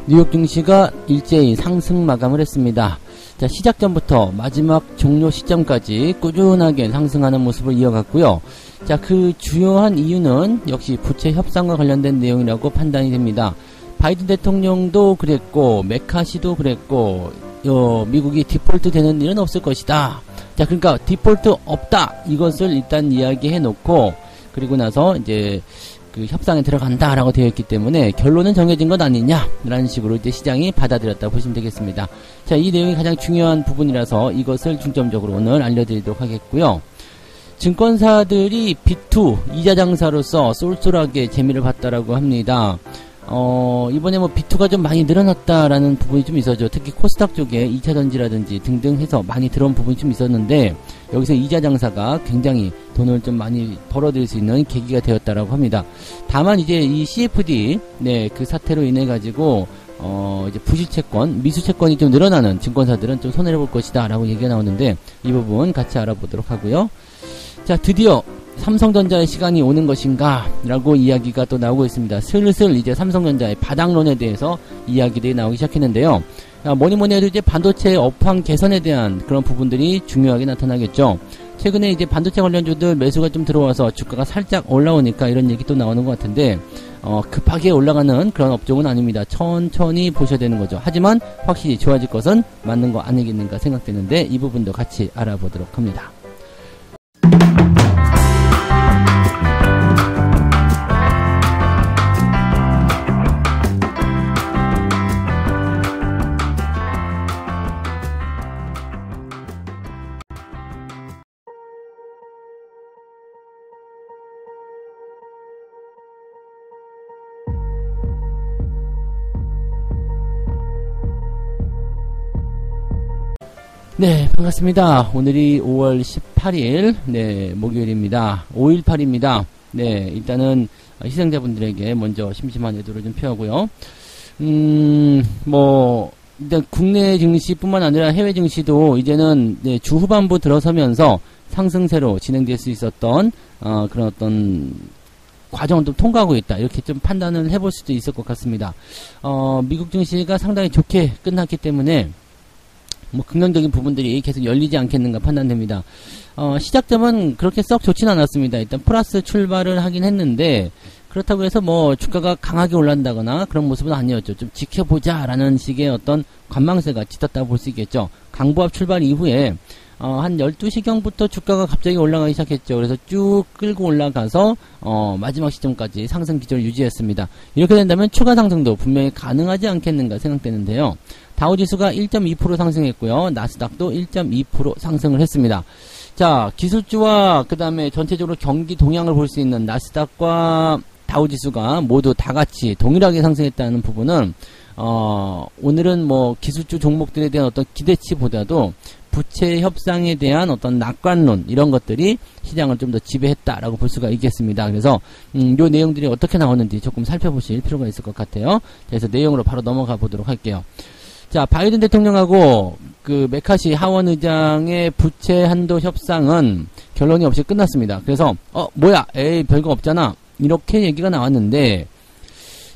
뉴욕 증시가 일제히 상승 마감을 했습니다. 자, 시작 전부터 마지막 종료 시점까지 꾸준하게 상승하는 모습을 이어갔고요. 자, 그 주요한 이유는 역시 부채 협상과 관련된 내용이라고 판단이 됩니다. 바이든 대통령도 그랬고 메카시도 그랬고 미국이 디폴트 되는 일은 없을 것이다. 자, 그러니까 디폴트 없다, 이것을 일단 이야기해 놓고 그리고 나서 이제 그 협상에 들어간다라고 되어 있기 때문에 결론은 정해진 것 아니냐라는 식으로 이제 시장이 받아들였다 보시면 되겠습니다. 자, 이 내용이 가장 중요한 부분이라서 이것을 중점적으로 오늘 알려드리도록 하겠고요. 증권사들이 B2 이자 장사로서 쏠쏠하게 재미를 봤다라고 합니다. 이번에 뭐 B2가 좀 많이 늘어났다라는 부분이 좀 있었죠. 특히 코스닥 쪽에 2차전지라든지 등등 해서 많이 들어온 부분이 좀 있었는데, 여기서 이자 장사가 굉장히 돈을 좀 많이 벌어들일 수 있는 계기가 되었다라고 합니다. 다만 이제 이 CFD, 그 사태로 인해 가지고, 이제 부실채권, 미수채권이 좀 늘어나는 증권사들은 좀 손해를 볼 것이다 라고 얘기가 나오는데, 이 부분 같이 알아보도록 하고요. 자, 드디어 삼성전자의 시간이 오는 것인가 라고 이야기가 또 나오고 있습니다. 슬슬 이제 삼성전자의 바닥론에 대해서 이야기들이 나오기 시작했는데요. 뭐니뭐니 해도 이제 반도체 업황 개선에 대한 그런 부분들이 중요하게 나타나겠죠. 최근에 이제 반도체 관련주들 매수가 좀 들어와서 주가가 살짝 올라오니까 이런 얘기 또 나오는 것 같은데, 급하게 올라가는 그런 업종은 아닙니다. 천천히 보셔야 되는 거죠. 하지만 확실히 좋아질 것은 맞는 거 아니겠는가 생각되는데, 이 부분도 같이 알아보도록 합니다. 네, 반갑습니다. 오늘이 5월 18일, 목요일입니다. 5.18입니다. 네, 일단은 희생자분들에게 먼저 심심한 애도를 좀 표하고요. 일단 국내 증시뿐만 아니라 해외 증시도 이제는 주 후반부 들어서면서 상승세로 진행될 수 있었던, 그런 어떤 과정을 좀 통과하고 있다, 이렇게 좀 판단을 해볼 수도 있을 것 같습니다. 미국 증시가 상당히 좋게 끝났기 때문에 긍정적인 부분들이 계속 열리지 않겠는가 판단됩니다. 시작점은 그렇게 썩 좋진 않았습니다. 일단 플러스 출발을 하긴 했는데, 그렇다고 해서 주가가 강하게 올라간다거나 그런 모습은 아니었죠. 좀 지켜보자 라는 식의 어떤 관망세가 짙었다고 볼 수 있겠죠. 강보합 출발 이후에 한 12시경부터 주가가 갑자기 올라가기 시작했죠. 그래서 쭉 끌고 올라가서 마지막 시점까지 상승 기조를 유지했습니다. 이렇게 된다면 추가 상승도 분명히 가능하지 않겠는가 생각되는데요. 다우지수가 1.2% 상승했고요. 나스닥도 1.2% 상승을 했습니다. 자, 기술주와 그 다음에 전체적으로 경기 동향을 볼 수 있는 나스닥과 다우지수가 모두 다 같이 동일하게 상승했다는 부분은 오늘은 기술주 종목들에 대한 어떤 기대치보다도 부채 협상에 대한 어떤 낙관론, 이런 것들이 시장을 좀 더 지배했다라고 볼 수가 있겠습니다. 그래서 요 내용들이 어떻게 나오는지 조금 살펴보실 필요가 있을 것 같아요. 그래서 내용으로 바로 넘어가 보도록 할게요. 자, 바이든 대통령하고 그 메카시 하원 의장의 부채 한도 협상은 결론이 없이 끝났습니다. 그래서 별거 없잖아, 이렇게 얘기가 나왔는데,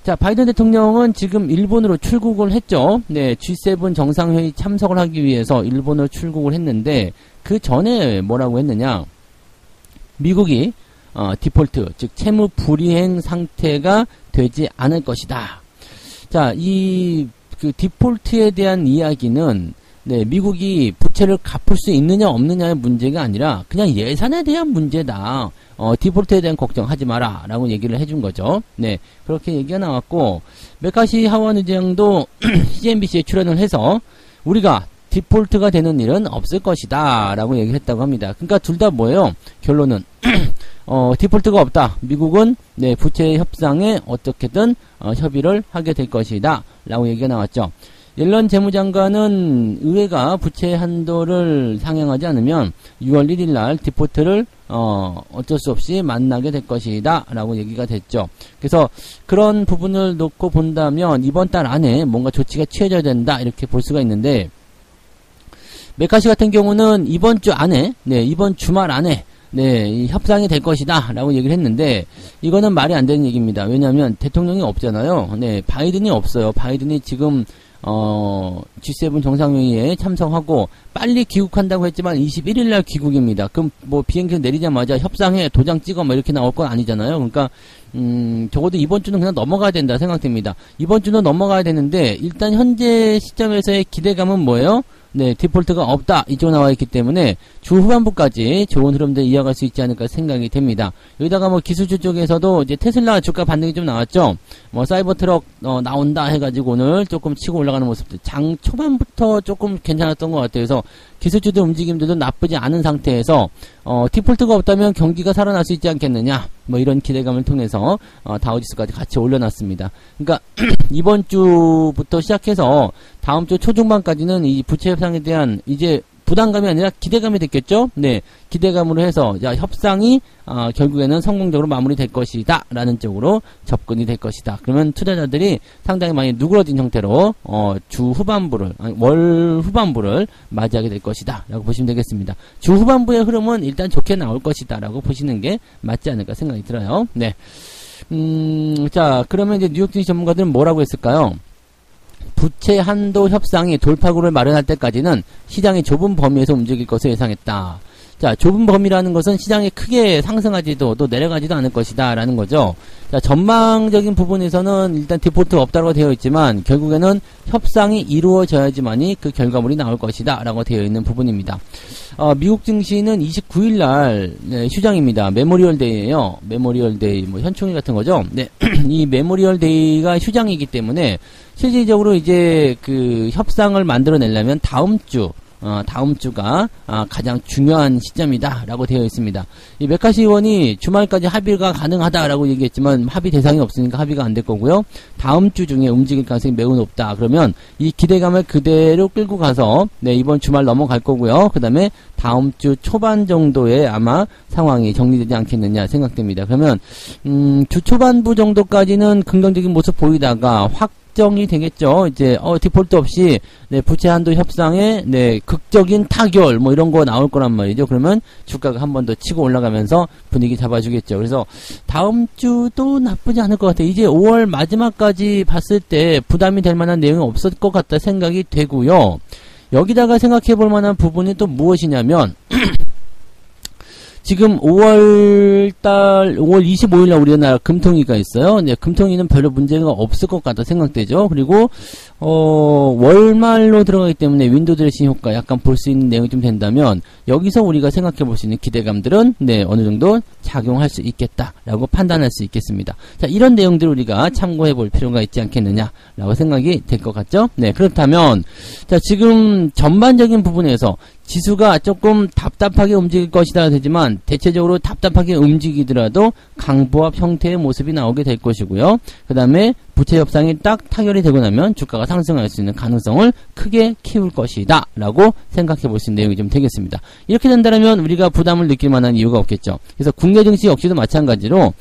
자, 바이든 대통령은 지금 일본으로 출국을 했죠. 네, G7 정상회의 참석을 하기 위해서 일본으로 출국을 했는데, 그 전에 뭐라고 했느냐, 미국이 디폴트, 즉 채무 불이행 상태가 되지 않을 것이다. 자, 그 디폴트에 대한 이야기는 미국이 부채를 갚을 수 있느냐 없느냐의 문제가 아니라 그냥 예산에 대한 문제다. 디폴트에 대한 걱정하지 마라 라고 얘기를 해준 거죠. 네, 그렇게 얘기가 나왔고, 메카시 하원 의장도 CNBC에 출연을 해서 우리가 디폴트가 되는 일은 없을 것이다 라고 얘기를 했다고 합니다. 그러니까 둘 다 뭐예요? 결론은 디폴트가 없다. 미국은 부채 협상에 어떻게든 협의를 하게 될 것이다 라고 얘기가 나왔죠. 옐런 재무장관은 의회가 부채 한도를 상향하지 않으면 6월 1일 날 디폴트를 어쩔 수 없이 만나게 될 것이다 라고 얘기가 됐죠. 그래서 그런 부분을 놓고 본다면 이번 달 안에 뭔가 조치가 취해져야 된다, 이렇게 볼 수가 있는데, 메카시 같은 경우는 이번 주 안에, 이번 주말 안에 네, 이 협상이 될 것이다 라고 얘기를 했는데 이거는 말이 안 되는 얘기입니다. 왜냐하면 대통령이 없잖아요. 네, 바이든이 없어요. 바이든이 지금 G7 정상회의에 참석하고 빨리 귀국한다고 했지만 21일날 귀국입니다. 그럼 뭐 비행기 내리자마자 협상해 도장 찍어 뭐 이렇게 나올 건 아니잖아요. 그러니까 적어도 이번 주는 그냥 넘어가야 된다 생각됩니다. 이번 주는 넘어가야 되는데 일단 현재 시점에서의 기대감은 뭐예요? 네, 디폴트가 없다. 이쪽 나와 있기 때문에 주 후반부까지 좋은 흐름들 이어갈 수 있지 않을까 생각이 됩니다. 여기다가 뭐 기술주 쪽에서도 이제 테슬라 주가 반등이 좀 나왔죠. 뭐 사이버 트럭 나온다 해가지고 오늘 조금 치고 올라가는 모습들. 장 초반부터 조금 괜찮았던 것 같아요. 그래서 기술주들 움직임들도 나쁘지 않은 상태에서 디폴트가 없다면 경기가 살아날 수 있지 않겠느냐. 뭐 이런 기대감을 통해서 다우지수까지 같이 올려놨습니다. 그러니까 이번 주부터 시작해서 다음 주 초중반까지는 이 부채 협상에 대한 이제 부담감이 아니라 기대감이 됐겠죠? 네, 기대감으로 해서 야, 협상이 결국에는 성공적으로 마무리될 것이다 라는 쪽으로 접근이 될 것이다. 그러면 투자자들이 상당히 많이 누그러진 형태로 주 후반부를 월 후반부를 맞이하게 될 것이다 라고 보시면 되겠습니다. 주 후반부의 흐름은 일단 좋게 나올 것이다 라고 보시는 게 맞지 않을까 생각이 들어요. 네, 자 그러면 이제 뉴욕 증시 전문가들은 뭐라고 했을까요? 부채 한도 협상이 돌파구를 마련할 때까지는 시장이 좁은 범위에서 움직일 것을 예상했다. 자, 좁은 범위라는 것은 시장이 크게 상승하지도 또 내려가지도 않을 것이다 라는 거죠. 자, 전망적인 부분에서는 일단 디폴트 없다고 되어 있지만 결국에는 협상이 이루어져야지만이 그 결과물이 나올 것이다 라고 되어 있는 부분입니다. 미국 증시는 29일날 네, 휴장입니다. 메모리얼 데이예요. 메모리얼 데이 뭐 현충일 같은 거죠. 네, 이 메모리얼 데이가 휴장이기 때문에 실질적으로 이제 그 협상을 만들어내려면 다음 주가 가장 중요한 시점이다라고 되어 있습니다. 이 메카시 의원이 주말까지 합의가 가능하다라고 얘기했지만 합의 대상이 없으니까 합의가 안 될 거고요. 다음 주 중에 움직일 가능성이 매우 높다. 그러면 이 기대감을 그대로 끌고 가서 네, 이번 주말 넘어갈 거고요. 그 다음에 다음 주 초반 정도에 아마 상황이 정리되지 않겠느냐 생각됩니다. 그러면 주 초반부 정도까지는 긍정적인 모습 보이다가 확정이 되겠죠. 이제 디폴트 없이 네, 부채 한도 협상에 네, 극적인 타결 뭐 이런 거 나올 거란 말이죠. 그러면 주가가 한 번 더 치고 올라가면서 분위기 잡아주겠죠. 그래서 다음 주도 나쁘지 않을 것 같아요. 이제 5월 마지막까지 봤을 때 부담이 될 만한 내용이 없을 것 같다 생각이 되고요. 여기다가 생각해 볼 만한 부분이 또 무엇이냐면 지금 5월 25일날 우리나라 금통위가 있어요. 네, 금통위는 별로 문제가 없을 것 같다 생각되죠. 그리고 월말로 들어가기 때문에 윈도우 드레싱 효과 약간 볼 수 있는 내용이 좀 된다면 여기서 우리가 생각해 볼 수 있는 기대감들은 네, 어느 정도 작용할 수 있겠다라고 판단할 수 있겠습니다. 자, 이런 내용들을 우리가 참고해 볼 필요가 있지 않겠느냐라고 생각이 될 것 같죠? 네, 그렇다면 자, 지금 전반적인 부분에서 지수가 조금 답답하게 움직일 것이다 되지만 대체적으로 답답하게 움직이더라도 강보합 형태의 모습이 나오게 될 것이고요. 그 다음에 부채 협상이 딱 타결이 되고 나면 주가가 상승할 수 있는 가능성을 크게 키울 것이다 라고 생각해 볼 수 있는 내용이 좀 되겠습니다. 이렇게 된다면 우리가 부담을 느낄 만한 이유가 없겠죠. 그래서 국내 증시 역시도 마찬가지로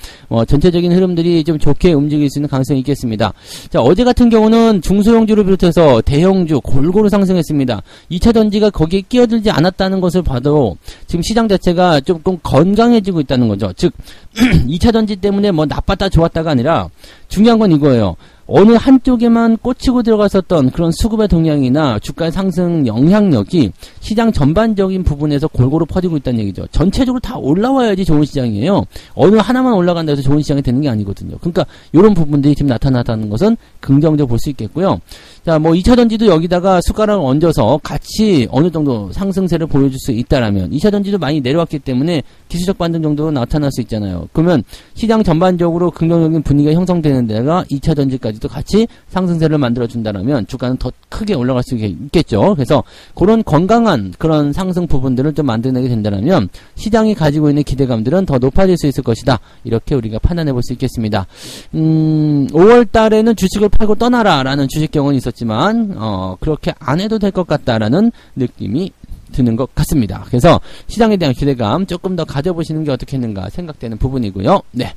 전체적인 흐름들이 좀 좋게 움직일 수 있는 가능성이 있겠습니다. 자, 어제 같은 경우는 중소형주를 비롯해서 대형주 골고루 상승했습니다. 2차 전지가 거기에 끼어들지 않았다는 것을 봐도 지금 시장 자체가 조금 건강해지고 있다는 거죠. 즉 2차 전지 때문에 뭐 나빴다 좋았다가 아니라 중요한 건 이거예요. 어느 한쪽에만 꽂히고 들어갔었던 그런 수급의 동향이나 주가의 상승 영향력이 시장 전반적인 부분에서 골고루 퍼지고 있다는 얘기죠. 전체적으로 다 올라와야지 좋은 시장이에요. 어느 하나만 올라간다 해서 좋은 시장이 되는 게 아니거든요. 그러니까 이런 부분들이 지금 나타났다는 것은 긍정적으로 볼 수 있겠고요. 자, 뭐 2차 전지도 여기다가 숟가락을 얹어서 같이 어느 정도 상승세를 보여줄 수 있다라면 2차 전지도 많이 내려왔기 때문에 기술적 반등 정도로 나타날 수 있잖아요. 그러면 시장 전반적으로 긍정적인 분위기가 형성되는 데가 2차 전지까지도 같이 상승세를 만들어준다면 주가는 더 크게 올라갈 수 있겠죠. 그래서 그런 건강한 그런 상승 부분들을 좀 만들어내게 된다면 시장이 가지고 있는 기대감들은 더 높아질 수 있을 것이다. 이렇게 우리가 판단해 볼 수 있겠습니다. 5월 달에는 주식을 팔고 떠나라 라는 주식 경험이 있었지만 그렇게 안 해도 될 것 같다라는 느낌이 드는 것 같습니다. 그래서 시장에 대한 기대감 조금 더 가져보시는 게 어떻겠는가 생각되는 부분이고요. 네.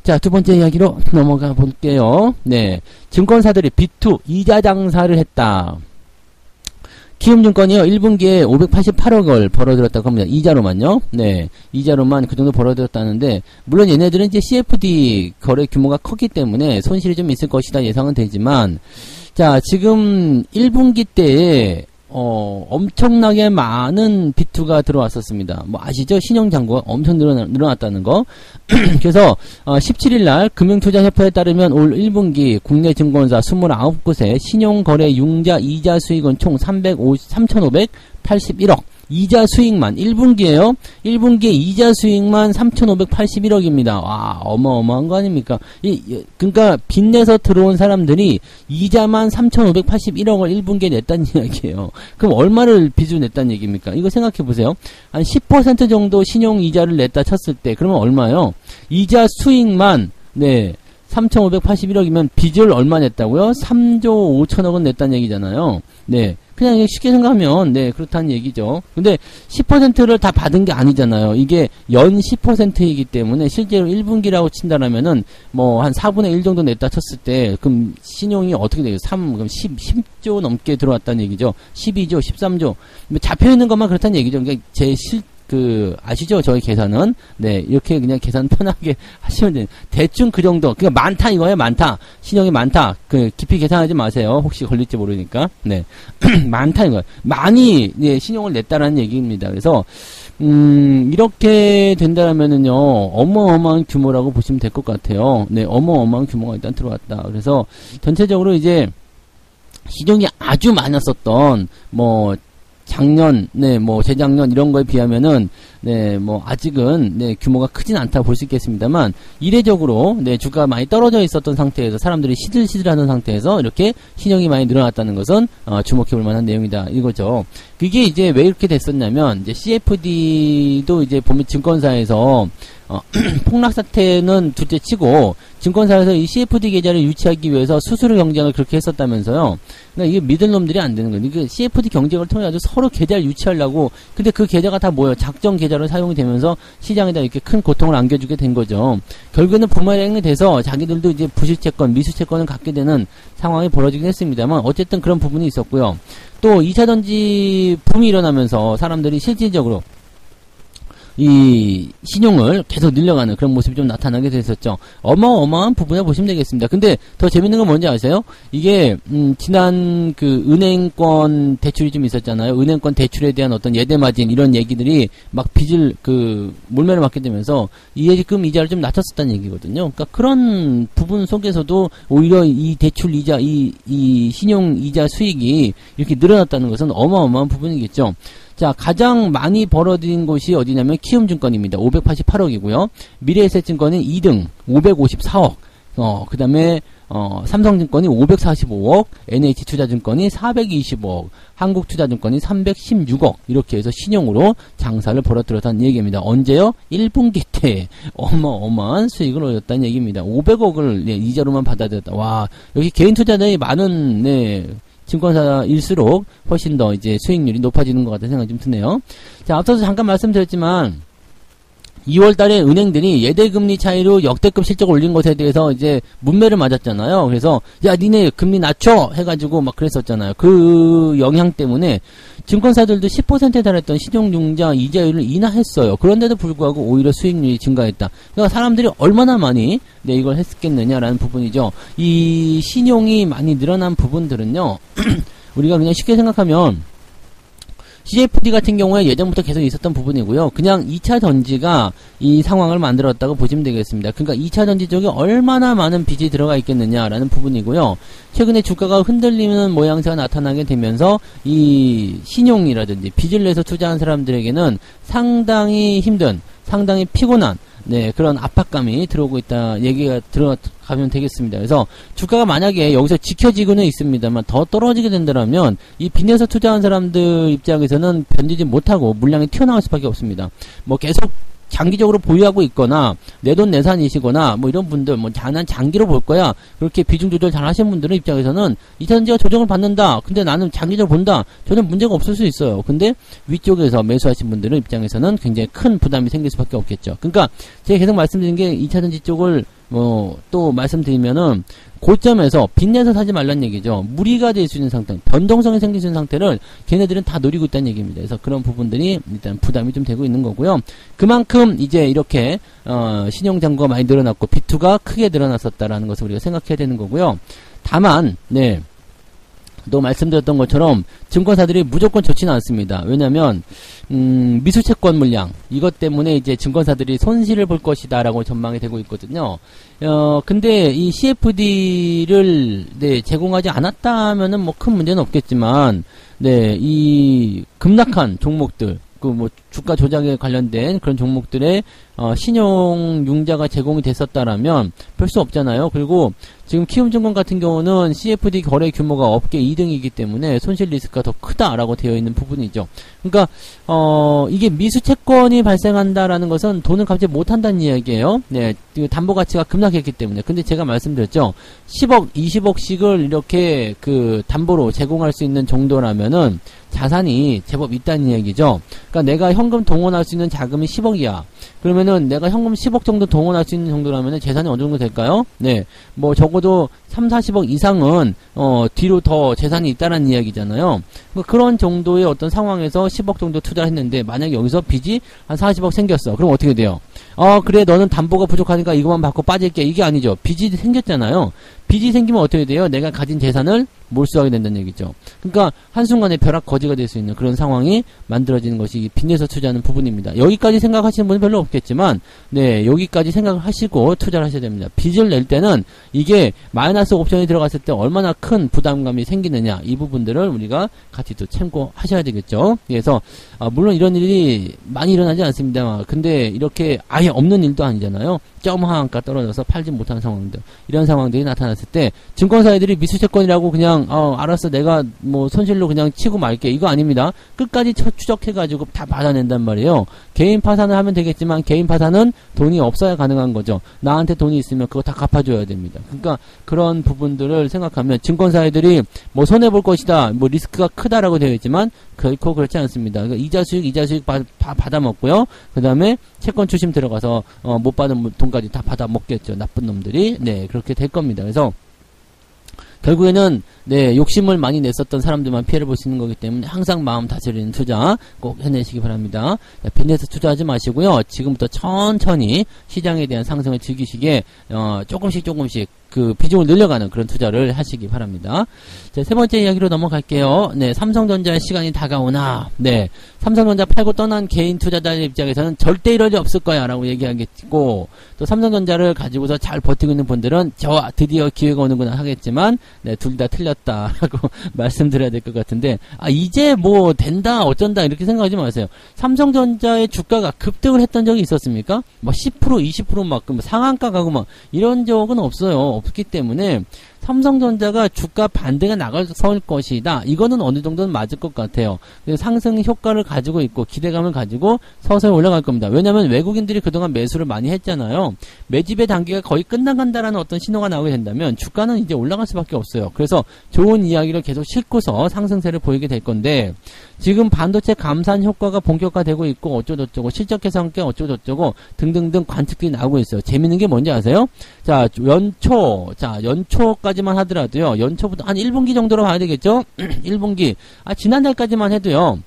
자, 두 번째 이야기로 넘어가 볼게요. 네. 증권사들이 B2 이자 장사를 했다. 키움증권이요, 1분기에 588억을 벌어들였다고 합니다. 이자로만요. 네. 이자로만 그 정도 벌어들였다는데, 물론 얘네들은 이제 CFD 거래 규모가 컸기 때문에 손실이 좀 있을 것이다 예상은 되지만, 자, 지금 1분기 때에, 엄청나게 많은 비투가 들어왔었습니다. 뭐 아시죠? 신용잔고가 엄청 늘어났다는 거. 그래서 17일날 금융투자협회에 따르면 올 1분기 국내 증권사 29곳의 신용거래 융자 이자 수익은 총 3,581억. 이자 수익만 1분기에요. 1분기에 이자 수익만 3,581억입니다. 와, 어마어마한 거 아닙니까? 그러니까 빚내서 들어온 사람들이 이자만 3,581억을 1분기에 냈다는 이야기예요. 그럼 얼마를 빚을 냈다는 얘기입니까? 이거 생각해 보세요. 한 10% 정도 신용 이자를 냈다 쳤을 때 그러면 얼마요? 이자 수익만 3,581억이면 빚을 얼마 냈다고요? 3조 5천억은 냈다는 얘기잖아요. 네. 그냥 쉽게 생각하면, 그렇다는 얘기죠. 근데 10%를 다 받은 게 아니잖아요. 이게 연 10%이기 때문에 실제로 1분기라고 친다라면은, 뭐, 한 4분의 1 정도 냈다 쳤을 때, 그럼 신용이 어떻게 되겠어요? 그럼 10조 넘게 들어왔다는 얘기죠. 12조, 13조. 잡혀있는 것만 그렇다는 얘기죠. 그러니까 아시죠? 저희 계산은. 이렇게 그냥 계산 편하게 하시면 돼요. 대충 그 정도. 그러니까 많다 이거예요, 많다. 신용이 많다. 깊이 계산하지 마세요. 혹시 걸릴지 모르니까. 많다 이거예요. 많이, 신용을 냈다라는 얘기입니다. 그래서, 이렇게 된다면은요, 어마어마한 규모라고 보시면 될 것 같아요. 어마어마한 규모가 일단 들어왔다. 그래서, 전체적으로 이제, 신용이 아주 많았었던, 작년, 재작년 이런 거에 비하면은, 아직은, 규모가 크진 않다고 볼 수 있겠습니다만, 이례적으로, 주가가 많이 떨어져 있었던 상태에서 사람들이 시들시들하는 상태에서 이렇게 신용이 많이 늘어났다는 것은, 주목해 볼 만한 내용이다. 이거죠. 그게 이제 왜 이렇게 됐었냐면, 이제 CFD도 이제 보면 증권사에서, 폭락 사태는 둘째 치고, 증권사에서 이 CFD 계좌를 유치하기 위해서 수수료 경쟁을 그렇게 했었다면서요. 그러니까 이게 믿을 놈들이 안 되는 거예요. 이게 CFD 경쟁을 통해 가지고 서로 계좌를 유치하려고, 근데 그 계좌가 다 뭐예요? 작정 계좌로 사용이 되면서 시장에다 이렇게 큰 고통을 안겨주게 된 거죠. 결국에는 부메랑이 돼서 자기들도 이제 부실채권, 미수채권을 갖게 되는 상황이 벌어지긴 했습니다만, 어쨌든 그런 부분이 있었고요. 또 2차전지 붐이 일어나면서 사람들이 실질적으로 이 신용을 계속 늘려가는 그런 모습이 좀 나타나게 됐었죠. 어마어마한 부분에 보시면 되겠습니다. 근데 더 재밌는 건 뭔지 아세요? 이게 지난 그 은행권 대출이 좀 있었잖아요. 은행권 대출에 대한 어떤 예대 마진 이런 얘기들이 막 빚을 몰매를 맞게 되면서 이해금 이자를 좀 낮췄었다는 얘기거든요. 그러니까 그런 부분 속에서도 오히려 이 대출 이자, 이 신용 이자 수익이 이렇게 늘어났다는 것은 어마어마한 부분이겠죠. 자, 가장 많이 벌어들인 곳이 어디냐면 키움증권입니다. 588억이고요. 미래에셋증권은 2등 554억. 그 다음에 삼성증권이 545억, NH투자증권이 425억, 한국투자증권이 316억 이렇게 해서 신용으로 장사를 벌어들였다는 얘기입니다. 언제요? 1분기 때 어마어마한 수익을 얻었다는 얘기입니다. 500억을 이자로만 받아들였다. 와, 여기 개인 투자자들이 많은 증권사일수록 훨씬 더 이제 수익률이 높아지는 것 같다는 생각이 좀 드네요. 자, 앞서서 잠깐 말씀드렸지만 2월 달에 은행들이 예대금리 차이로 역대급 실적을 올린 것에 대해서 이제 문매를 맞았잖아요. 그래서 야, 니네 금리 낮춰 해가지고 막 그랬었잖아요. 그 영향 때문에 증권사들도 10%에 달했던 신용융자 이자율을 인하했어요. 그런데도 불구하고 오히려 수익률이 증가했다. 그러니까 사람들이 얼마나 많이 이걸 했겠느냐라는 부분이죠. 이 신용이 많이 늘어난 부분들은요. 우리가 그냥 쉽게 생각하면 CFD 같은 경우에 예전부터 계속 있었던 부분이고요. 그냥 2차 전지가 이 상황을 만들었다고 보시면 되겠습니다. 그러니까 2차 전지 쪽에 얼마나 많은 빚이 들어가 있겠느냐라는 부분이고요. 최근에 주가가 흔들리는 모양새가 나타나게 되면서 이 신용이라든지 빚을 내서 투자한 사람들에게는 상당히 힘든, 상당히 피곤한 그런 압박감이 들어오고 있다 얘기가 들어가면 되겠습니다. 그래서 주가가 만약에 여기서 지켜지고는 있습니다만 더 떨어지게 된다면 이 빚내서 투자한 사람들 입장에서는 견디지 못하고 물량이 튀어나올 수밖에 없습니다. 뭐 계속 장기적으로 보유하고 있거나 내돈 내산이시거나 뭐 이런 분들 난 장기로 볼 거야 그렇게 비중 조절 잘 하시는 분들의 입장에서는 2차전지가 조정을 받는다 근데 나는 장기적으로 본다 전혀 문제가 없을 수 있어요. 근데 위쪽에서 매수하신 분들의 입장에서는 굉장히 큰 부담이 생길 수밖에 없겠죠. 그러니까 제가 계속 말씀드린 게 2차전지 쪽을 또 말씀드리면은 고점에서 빚내서 사지 말란 얘기죠. 무리가 될 수 있는 상태, 변동성이 생길 수 있는 상태를 걔네들은 다 노리고 있다는 얘기입니다. 그래서 그런 부분들이 일단 부담이 좀 되고 있는 거고요. 그만큼 이제 이렇게 신용잔고가 많이 늘어났고 비투가 크게 늘어났었다라는 것을 우리가 생각해야 되는 거고요. 다만 또 말씀드렸던 것처럼 증권사들이 무조건 좋지는 않습니다. 왜냐하면 미수채권 물량 이것 때문에 이제 증권사들이 손실을 볼 것이다라고 전망이 되고 있거든요. 근데 이 CFD를 제공하지 않았다면은 뭐 큰 문제는 없겠지만 이 급락한 종목들 주가 조작에 관련된 그런 종목들의 신용 융자가 제공이 됐었다라면 별 수 없잖아요. 그리고 지금 키움증권 같은 경우는 CFD 거래 규모가 업계 2등이기 때문에 손실 리스크가 더 크다라고 되어 있는 부분이죠. 그러니까 이게 미수채권이 발생한다라는 것은 돈을 갚지 못한다는 이야기예요. 담보 가치가 급락했기 때문에. 근데 제가 말씀드렸죠. 10억, 20억씩을 이렇게 담보로 제공할 수 있는 정도라면은 자산이 제법 있다는 이야기죠. 그러니까 내가 현금 동원할 수 있는 자금이 10억이야. 그러면은 내가 현금 10억 정도 동원할 수 있는 정도라면은 재산이 어느 정도 될까요? 뭐 적어도 3, 40억 이상은 뒤로 더 재산이 있다는 이야기잖아요. 그러니까 그런 정도의 어떤 상황에서 10억 정도 투자했는데 만약에 여기서 빚이 한 40억 생겼어. 그럼 어떻게 돼요? 그래 너는 담보가 부족하니까 이것만 받고 빠질게. 이게 아니죠. 빚이 생겼잖아요. 빚이 생기면 어떻게 돼요? 내가 가진 재산을 몰수하게 된다는 얘기죠. 그러니까 한순간에 벼락거지가 될 수 있는 그런 상황이 만들어지는 것이 빚내서 투자하는 부분입니다. 여기까지 생각하시는 분은 별로 없겠지만 여기까지 생각을 하시고 투자를 하셔야 됩니다. 빚을 낼 때는 이게 마이너스 옵션이 들어갔을 때 얼마나 큰 부담감이 생기느냐 이 부분들을 우리가 같이 또 참고하셔야 되겠죠. 그래서 물론 이런 일이 많이 일어나지 않습니다. 근데 이렇게 아예 없는 일도 아니잖아요. 점 하한가 떨어져서 팔지 못하는 상황들 이런 상황들이 나타났을 때 증권사들이 미수채권이라고 그냥 알았어 내가 뭐 손실로 그냥 치고 말게 이거 아닙니다. 끝까지 추적해가지고 다 받아낸단 말이에요. 개인 파산을 하면 되겠지만 개인 파산은 돈이 없어야 가능한 거죠. 나한테 돈이 있으면 그거 다 갚아줘야 됩니다. 그러니까 그런 부분들을 생각하면 증권사들이 뭐 손해볼 것이다 뭐 리스크가 크다라고 되어 있지만 결코 그렇지 않습니다. 그러니까 이자 수익 다 받아먹고요. 그 다음에 채권 추심 들어가서 못 받은 돈까지 다 받아먹겠죠. 나쁜 놈들이 그렇게 될 겁니다. 그래서 결국에는 욕심을 많이 냈었던 사람들만 피해를 볼 수 있는 거기 때문에 항상 마음 다스리는 투자 꼭 해내시기 바랍니다. 빚내서 투자하지 마시고요. 지금부터 천천히 시장에 대한 상승을 즐기시기에 조금씩 비중을 늘려가는 그런 투자를 하시기 바랍니다. 자, 세 번째 이야기로 넘어갈게요. 삼성전자의 시간이 다가오나, 삼성전자 팔고 떠난 개인 투자자의 입장에서는 절대 이럴 일 없을 거야 라고 얘기하겠고, 또 삼성전자를 가지고서 잘 버티고 있는 분들은 드디어 기회가 오는구나 하겠지만, 둘 다 틀렸다라고 말씀드려야 될 것 같은데, 이제 뭐 된다, 어쩐다 이렇게 생각하지 마세요. 삼성전자의 주가가 급등을 했던 적이 있었습니까? 막 10%, 20% 막 상한가 가고 막 이런 적은 없어요. 없기 때문에 삼성전자가 주가 반등에 나갈 것이다. 이거는 어느 정도는 맞을 것 같아요. 상승 효과를 가지고 있고 기대감을 가지고 서서히 올라갈 겁니다. 왜냐하면 외국인들이 그동안 매수를 많이 했잖아요. 매집의 단계가 거의 끝나간다라는 어떤 신호가 나오게 된다면 주가는 이제 올라갈 수밖에 없어요. 그래서 좋은 이야기를 계속 싣고서 상승세를 보이게 될 건데 지금 반도체 감산 효과가 본격화되고 있고 어쩌고저쩌고 실적 개선께 어쩌고저쩌고 등등등 관측들이 나오고 있어요. 재밌는 게 뭔지 아세요? 자, 연초까지만 하더라도요. 연초부터 한 1분기 정도로 봐야 되겠죠? 1분기. 지난달까지만 해도요.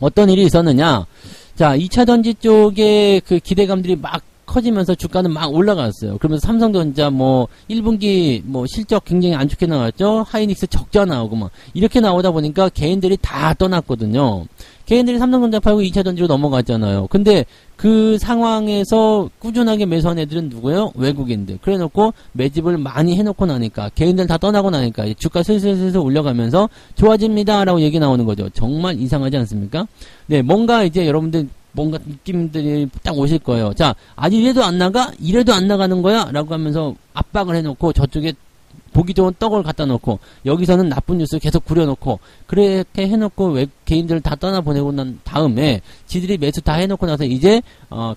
어떤 일이 있었느냐? 자, 2차전지 쪽에 그 기대감들이 막 커지면서 주가는 막 올라갔어요. 그러면서 삼성전자 1분기 실적 굉장히 안 좋게 나왔죠. 하이닉스 적자 나오고 이렇게 나오다 보니까 개인들이 다 떠났거든요. 개인들이 삼성전자 팔고 2차전지로 넘어갔잖아요. 근데 그 상황에서 꾸준하게 매수한 애들은 누구예요? 외국인들. 그래 놓고 매집을 많이 해놓고 나니까 개인들 다 떠나고 나니까 주가 슬슬 올려가면서 좋아집니다 라고 얘기 나오는 거죠. 정말 이상하지 않습니까? 뭔가 이제 여러분들 뭔가 느낌들이 딱 오실 거예요. 자, 아직 이래도 안 나가? 이래도 안 나가는 거야? 라고 하면서 압박을 해놓고 저쪽에 보기 좋은 떡을 갖다 놓고 여기서는 나쁜 뉴스를 계속 구려놓고 그렇게 해놓고 개인들을 다 떠나보내고 난 다음에 지들이 매수 다 해놓고 나서 이제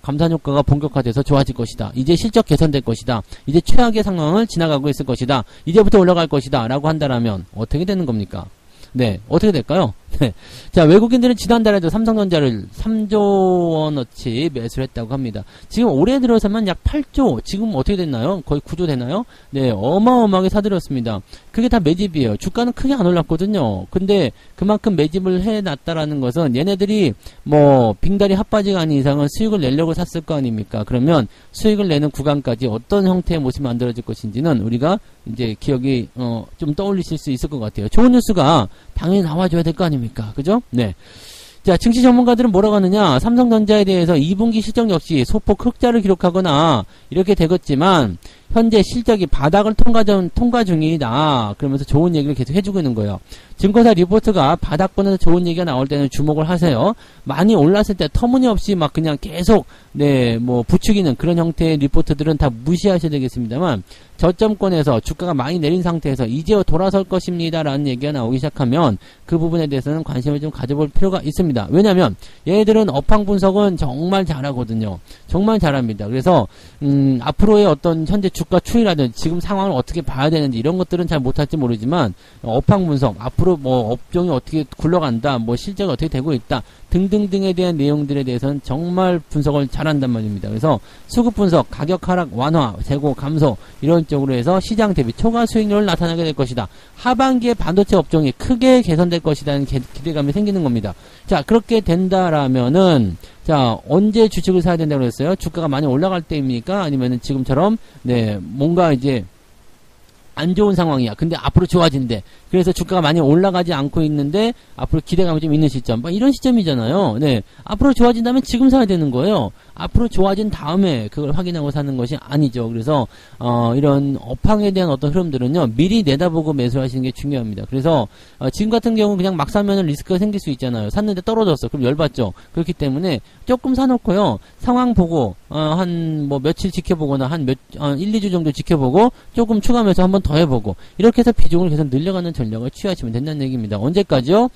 감산 효과가 본격화돼서 좋아질 것이다. 이제 실적 개선될 것이다. 이제 최악의 상황을 지나가고 있을 것이다. 이제부터 올라갈 것이다. 라고 한다라면 어떻게 되는 겁니까? 어떻게 될까요? 네. 자, 외국인들은 지난달에도 삼성전자를 3조 원어치 매수를 했다고 합니다. 지금 올해 들어서만 약 8조, 지금 어떻게 됐나요? 거의 9조 되나요? 네, 어마어마하게 사들였습니다. 그게 다 매집이에요. 주가는 크게 안 올랐거든요. 근데 그만큼 매집을 해놨다라는 것은 얘네들이 뭐 빙다리 핫바지가 아닌 이상은 수익을 내려고 샀을 거 아닙니까? 그러면 수익을 내는 구간까지 어떤 형태의 모습이 만들어질 것인지는 우리가 이제 기억이 좀 떠올리실 수 있을 것 같아요. 좋은 뉴스가 당연히 나와줘야 될 거 아닙니까? 그죠? 네. 자, 증시 전문가들은 뭐라고 하느냐? 삼성전자에 대해서 2분기 실적 역시 소폭 흑자를 기록하거나 이렇게 되겠지만 현재 실적이 바닥을 통과 중이다. 그러면서 좋은 얘기를 계속 해주고 있는 거예요. 증권사 리포트가 바닥권에서 좋은 얘기가 나올 때는 주목을 하세요. 많이 올랐을 때 터무니없이 막 그냥 계속 뭐 부추기는 그런 형태의 리포트들은 다 무시하셔야 되겠습니다만 저점권에서 주가가 많이 내린 상태에서 이제 돌아설 것입니다라는 얘기가 나오기 시작하면 그 부분에 대해서는 관심을 좀 가져볼 필요가 있습니다. 왜냐하면 얘들은 업황 분석은 정말 잘하거든요. 정말 잘합니다. 그래서 앞으로의 어떤 현재 주가 추이라든지 지금 상황을 어떻게 봐야 되는지 이런 것들은 잘 못할지 모르지만 업황 분석, 앞으로 뭐 업종이 어떻게 굴러간다, 뭐 실제가 어떻게 되고 있다 등등등에 대한 내용들에 대해서는 정말 분석을 잘한단 말입니다. 그래서 수급 분석, 가격 하락 완화, 재고 감소 이런 쪽으로 해서 시장 대비 초과 수익률을 나타나게 될 것이다. 하반기에 반도체 업종이 크게 개선될 것이라는 기대감이 생기는 겁니다. 자, 그렇게 된다라면은 자, 언제 주식을 사야 된다고 그랬어요? 주가가 많이 올라갈 때입니까? 아니면은 지금처럼 뭔가 이제 안 좋은 상황이야. 근데 앞으로 좋아진대. 그래서 주가가 많이 올라가지 않고 있는데 앞으로 기대감이 좀 있는 시점. 뭐 이런 시점이잖아요. 네. 앞으로 좋아진다면 지금 사야 되는 거예요. 앞으로 좋아진 다음에 그걸 확인하고 사는 것이 아니죠. 그래서 이런 업황에 대한 어떤 흐름들은요. 미리 내다보고 매수하시는 게 중요합니다. 그래서 지금 같은 경우는 그냥 막 사면 리스크가 생길 수 있잖아요. 샀는데 떨어졌어. 그럼 열받죠. 그렇기 때문에 조금 사놓고요. 상황 보고 한 뭐 며칠 지켜보거나 한 1, 2주 정도 지켜보고 조금 추가 매수 한번 더 해보고 이렇게 해서 비중을 계속 늘려가는 전략을 취하시면 된다는 얘기입니다. 언제까지요?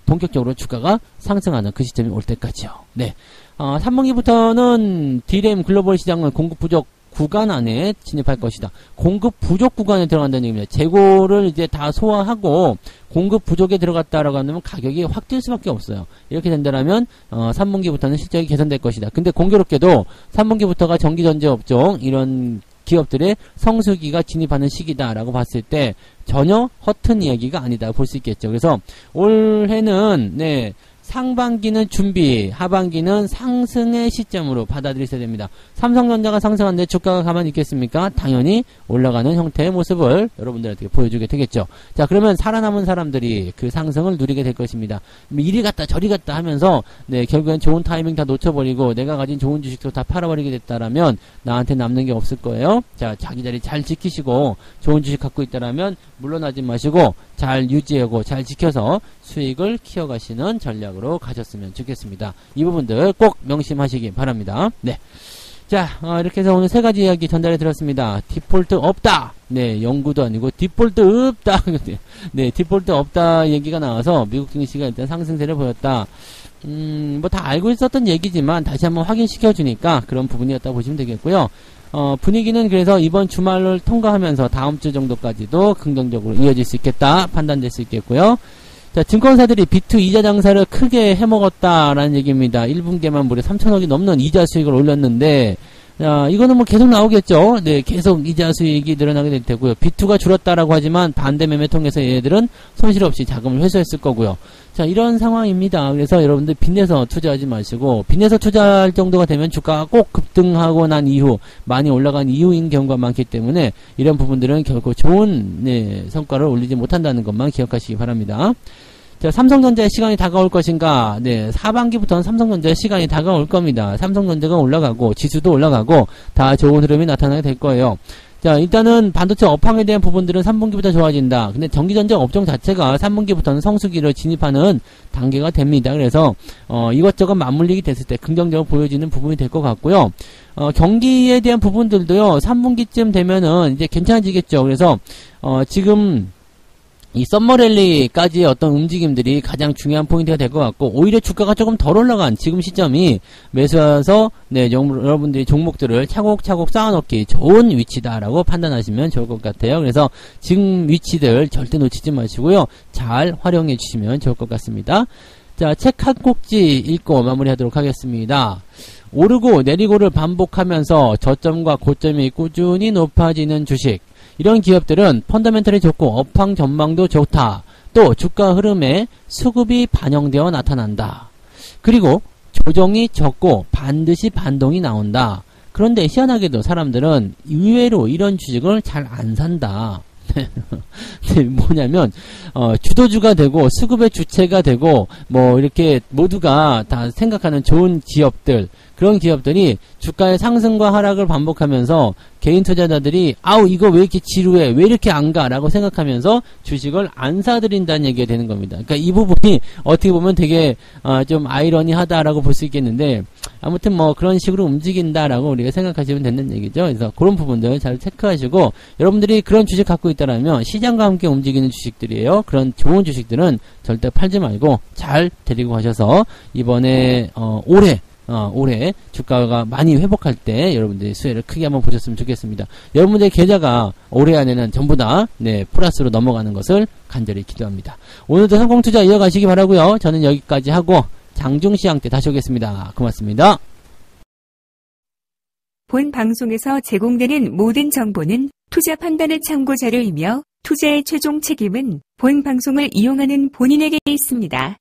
본격적으로 주가가 상승하는 그 시점이 올 때까지요. 네. 3분기부터는 D램 글로벌 시장은 공급 부족 구간 안에 진입할 것이다. 공급 부족 구간에 들어간다는 얘기입니다. 재고를 이제 다 소화하고 공급 부족에 들어갔다라고 하면 가격이 확 뛸 수밖에 없어요. 이렇게 된다면 3분기부터는 실적이 개선될 것이다. 근데 공교롭게도 3분기부터가 전기전자 업종 이런 기업들의 성수기가 진입하는 시기다라고 봤을 때 전혀 허튼 이야기가 아니다 볼 수 있겠죠. 그래서 올해는 상반기는 준비, 하반기는 상승의 시점으로 받아들이셔야 됩니다. 삼성전자가 상승하는데 주가가 가만히 있겠습니까? 당연히 올라가는 형태의 모습을 여러분들한테 보여주게 되겠죠. 자, 그러면 살아남은 사람들이 그 상승을 누리게 될 것입니다. 이리 갔다 저리 갔다 하면서 결국엔 좋은 타이밍 다 놓쳐버리고 내가 가진 좋은 주식도 다 팔아버리게 됐다라면 나한테 남는 게 없을 거예요. 자, 자기 자리 잘 지키시고 좋은 주식 갖고 있다라면 물러나지 마시고 잘 유지하고 잘 지켜서 수익을 키워가시는 전략으로 가셨으면 좋겠습니다. 이 부분들 꼭 명심하시기 바랍니다. 네. 자, 이렇게 해서 오늘 세 가지 이야기 전달해 드렸습니다. 디폴트 없다. 네, 연구도 아니고 디폴트 없다. 네, 디폴트 없다 얘기가 나와서 미국 증시가 일단 상승세를 보였다. 뭐 다 알고 있었던 얘기지만 다시 한번 확인시켜 주니까 그런 부분이었다고 보시면 되겠고요. 분위기는 그래서 이번 주말을 통과하면서 다음 주 정도까지도 긍정적으로 이어질 수 있겠다 판단될 수 있겠고요. 자, 증권사들이 비투 이자 장사를 크게 해먹었다라는 얘기입니다. 1분기에만 무려 3천억이 넘는 이자 수익을 올렸는데 이거는 뭐 계속 나오겠죠. 네, 계속 이자 수익이 늘어나게 될 테고요. 비투가 줄었다라고 하지만 반대 매매 통해서 얘네들은 손실 없이 자금을 회수했을 거고요. 자, 이런 상황입니다. 그래서 여러분들 빚내서 투자하지 마시고 빚내서 투자할 정도가 되면 주가가 꼭 급등하고 난 이후 많이 올라간 이후인 경우가 많기 때문에 이런 부분들은 결코 좋은 성과를 올리지 못한다는 것만 기억하시기 바랍니다. 자, 삼성전자의 시간이 다가올 것인가? 네, 하반기부터는 삼성전자의 시간이 다가올 겁니다. 삼성전자가 올라가고 지수도 올라가고 다 좋은 흐름이 나타나게 될 거예요. 자, 일단은 반도체 업황에 대한 부분들은 3분기부터 좋아진다. 근데 전기전자 업종 자체가 3분기부터는 성수기를 진입하는 단계가 됩니다. 그래서 이것저것 맞물리게 됐을 때 긍정적으로 보여지는 부분이 될 것 같고요. 경기에 대한 부분들도요. 3분기쯤 되면은 이제 괜찮아지겠죠. 그래서 지금 이 썸머랠리까지의 어떤 움직임들이 가장 중요한 포인트가 될 것 같고, 오히려 주가가 조금 덜 올라간 지금 시점이 매수해서 여러분들이 종목들을 차곡차곡 쌓아놓기 좋은 위치다라고 판단하시면 좋을 것 같아요. 그래서 지금 위치들 절대 놓치지 마시고요, 잘 활용해 주시면 좋을 것 같습니다. 자, 책 한 꼭지 읽고 마무리하도록 하겠습니다. 오르고 내리고를 반복하면서 저점과 고점이 꾸준히 높아지는 주식, 이런 기업들은 펀더멘털이 좋고 업황 전망도 좋다. 또 주가 흐름에 수급이 반영되어 나타난다. 그리고 조정이 적고 반드시 반동이 나온다. 그런데 희한하게도 사람들은 의외로 이런 주식을 잘 안 산다. 뭐냐면 주도주가 되고 수급의 주체가 되고 뭐 이렇게 모두가 다 생각하는 좋은 기업들, 그런 기업들이 주가의 상승과 하락을 반복하면서 개인 투자자들이 아우 이거 왜 이렇게 지루해, 왜 이렇게 안 가 라고 생각하면서 주식을 안 사들인다는 얘기가 되는 겁니다. 그러니까 이 부분이 어떻게 보면 되게 좀 아이러니하다라고 볼 수 있겠는데, 아무튼 뭐 그런 식으로 움직인다라고 우리가 생각하시면 되는 얘기죠. 그래서 그런 부분들 잘 체크하시고, 여러분들이 그런 주식 갖고 있다라면 시장과 함께 움직이는 주식들이에요. 그런 좋은 주식들은 절대 팔지 말고 잘 데리고 가셔서 이번에 올해 주가가 많이 회복할 때 여러분들이 수혜를 크게 한번 보셨으면 좋겠습니다. 여러분들의 계좌가 올해 안에는 전부 다 플러스로 넘어가는 것을 간절히 기도합니다. 오늘도 성공투자 이어가시기 바라고요. 저는 여기까지 하고 장중시장 때 다시 오겠습니다. 고맙습니다. 본 방송에서 제공되는 모든 정보는 투자 판단의 참고 자료이며 투자의 최종 책임은 본 방송을 이용하는 본인에게 있습니다.